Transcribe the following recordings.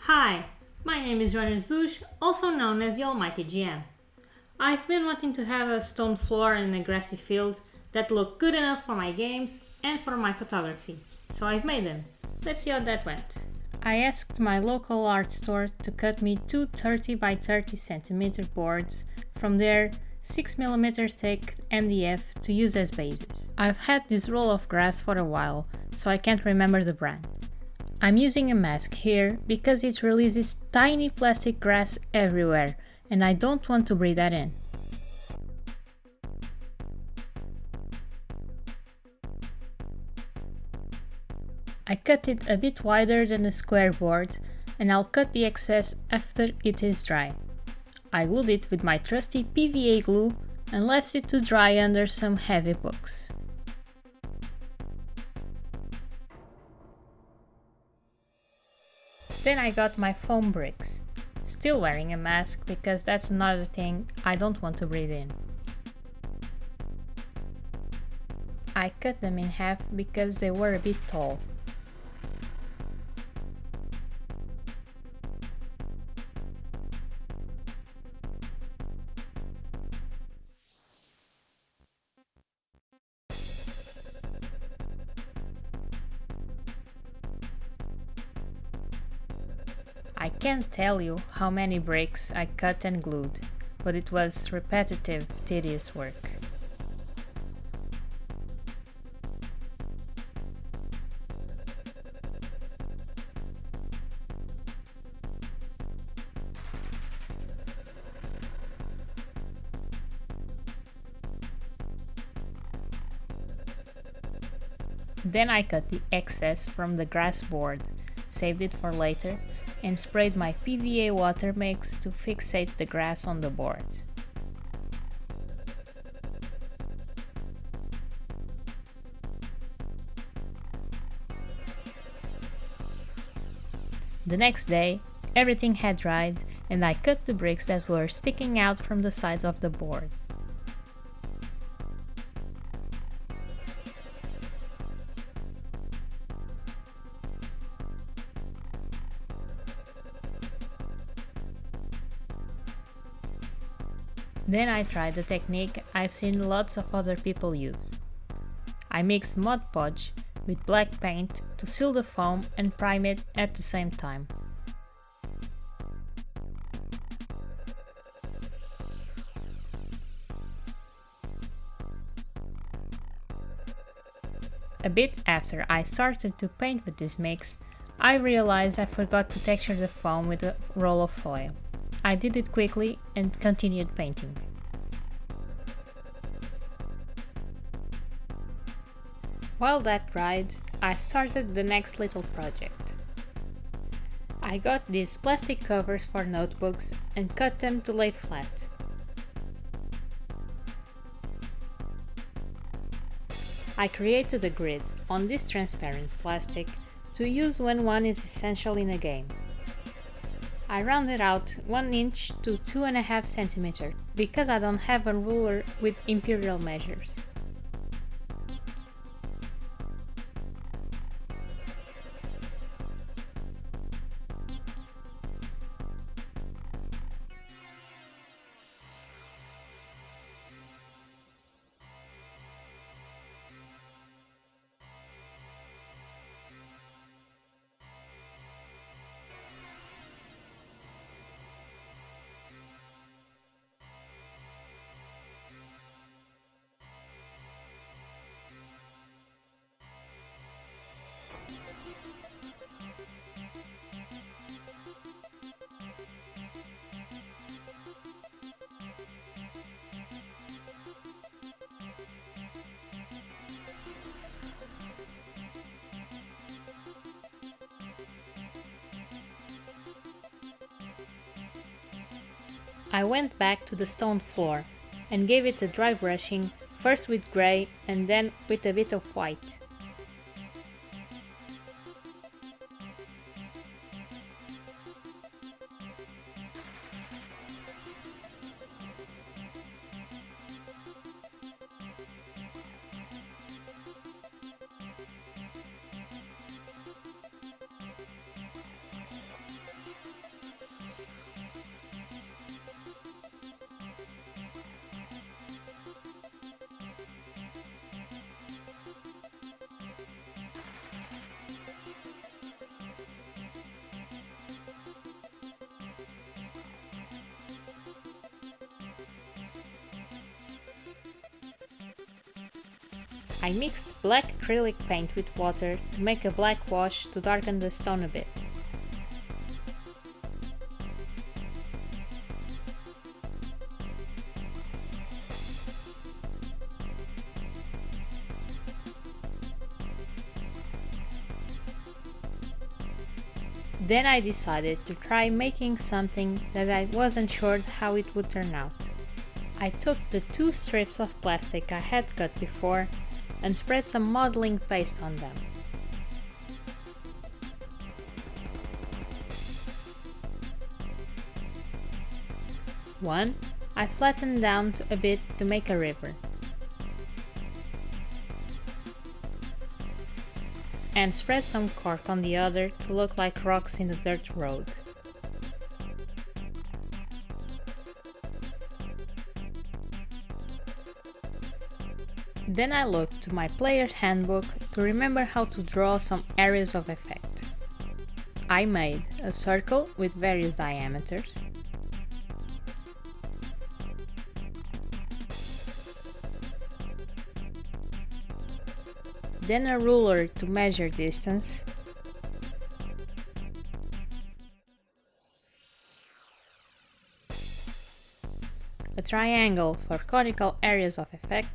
Hi, my name is Joana Jesus, also known as the Almighty GM. I've been wanting to have a stone floor and a grassy field that look good enough for my games and for my photography, so I've made them. Let's see how that went. I asked my local art store to cut me two 30 by 30 centimeter boards from their 6mm thick MDF to use as bases. I've had this roll of grass for a while, so I can't remember the brand. I'm using a mask here because it releases tiny plastic grass everywhere and I don't want to breathe that in. I cut it a bit wider than the square board and I'll cut the excess after it is dry. I glued it with my trusty PVA glue and left it to dry under some heavy books. Then I got my foam bricks, still wearing a mask because that's another thing I don't want to breathe in. I cut them in half because they were a bit tall. I can't tell you how many bricks I cut and glued, but it was repetitive, tedious work. Then I cut the excess from the grass board, saved it for later, and sprayed my PVA water mix to fixate the grass on the board. The next day, everything had dried and I cut the bricks that were sticking out from the sides of the board. Then I tried the technique I've seen lots of other people use. I mix Mod Podge with black paint to seal the foam and prime it at the same time. A bit after I started to paint with this mix, I realized I forgot to texture the foam with a roll of foil. I did it quickly and continued painting. While that dried, I started the next little project. I got these plastic covers for notebooks and cut them to lay flat. I created a grid on this transparent plastic to use when one is essential in a game. I rounded out 1 inch to 2.5 centimeters because I don't have a ruler with imperial measures. I went back to the stone floor and gave it a dry brushing, first with grey and then with a bit of white. I mixed black acrylic paint with water to make a black wash to darken the stone a bit. Then I decided to try making something that I wasn't sure how it would turn out. I took the 2 strips of plastic I had cut before and spread some modeling paste on them. One I flattened down a bit to make a river, and spread some cork on the other to look like rocks in the dirt road. Then I looked to my player's handbook to remember how to draw some areas of effect. I made a circle with various diameters, then a ruler to measure distance, a triangle for conical areas of effect,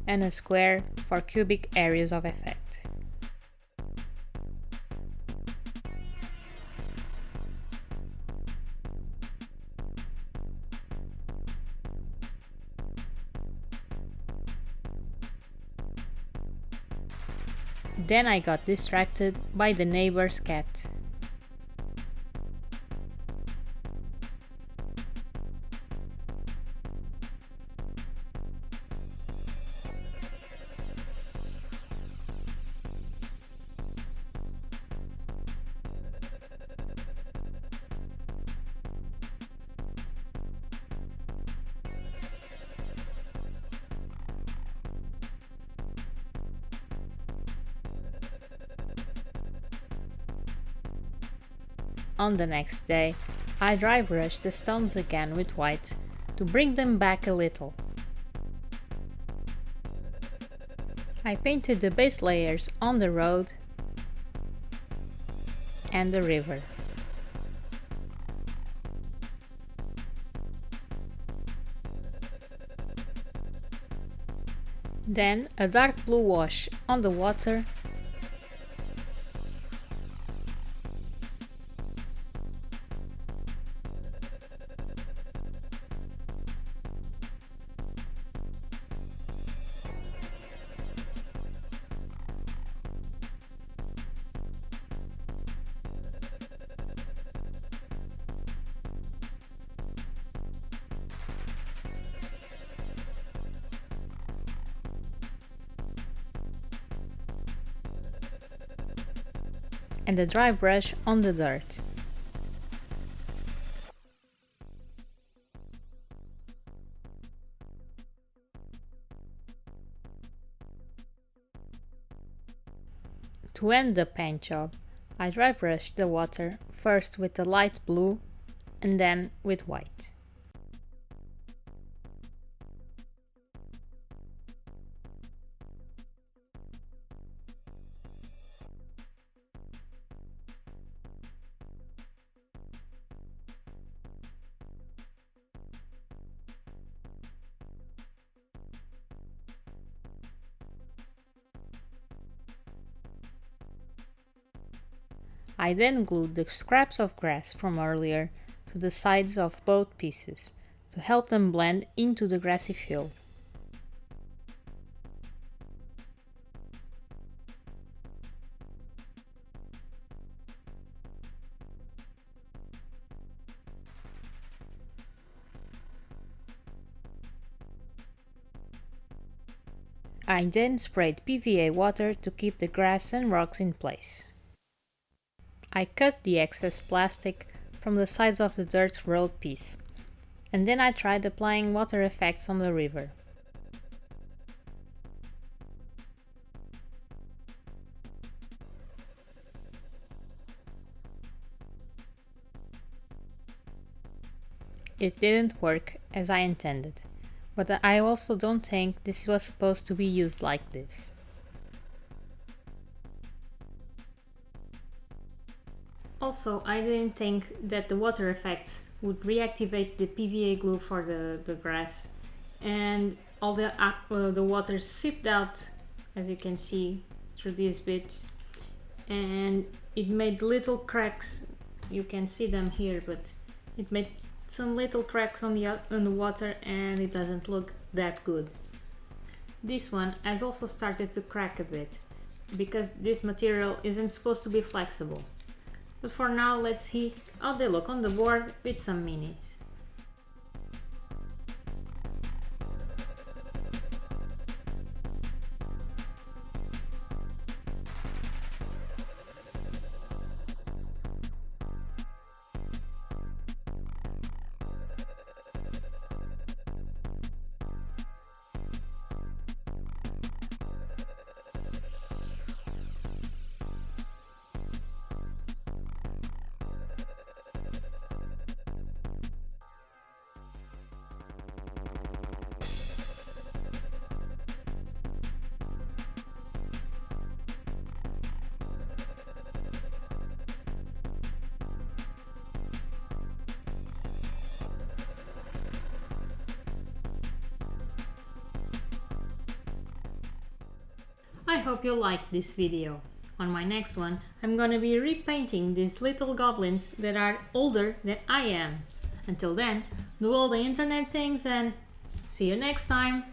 and a square for cubic areas of effect. Then I got distracted by the neighbor's cat. On the next day, I dry brushed the stones again with white to bring them back a little. I painted the base layers on the road and the river. Then a dark blue wash on the water and a dry brush on the dirt. To end the paint job, I dry brushed the water first with a light blue and then with white. I then glued the scraps of grass from earlier to the sides of both pieces to help them blend into the grassy field. I then sprayed PVA water to keep the grass and rocks in place. I cut the excess plastic from the sides of the dirt road piece, and then I tried applying water effects on the river. it didn't work as I intended, but I also don't think this was supposed to be used like this. Also, I didn't think that the water effects would reactivate the PVA glue for the grass, and all the water seeped out, as you can see, through these bits, and it made little cracks. You can see them here, but it made some little cracks on the water, and it doesn't look that good. This one has also started to crack a bit, because this material isn't supposed to be flexible. But for now, let's see how they look on the board with some minis. I hope you liked this video. On my next one, I'm gonna be repainting these little goblins that are older than I am. Until then, do all the internet things and see you next time!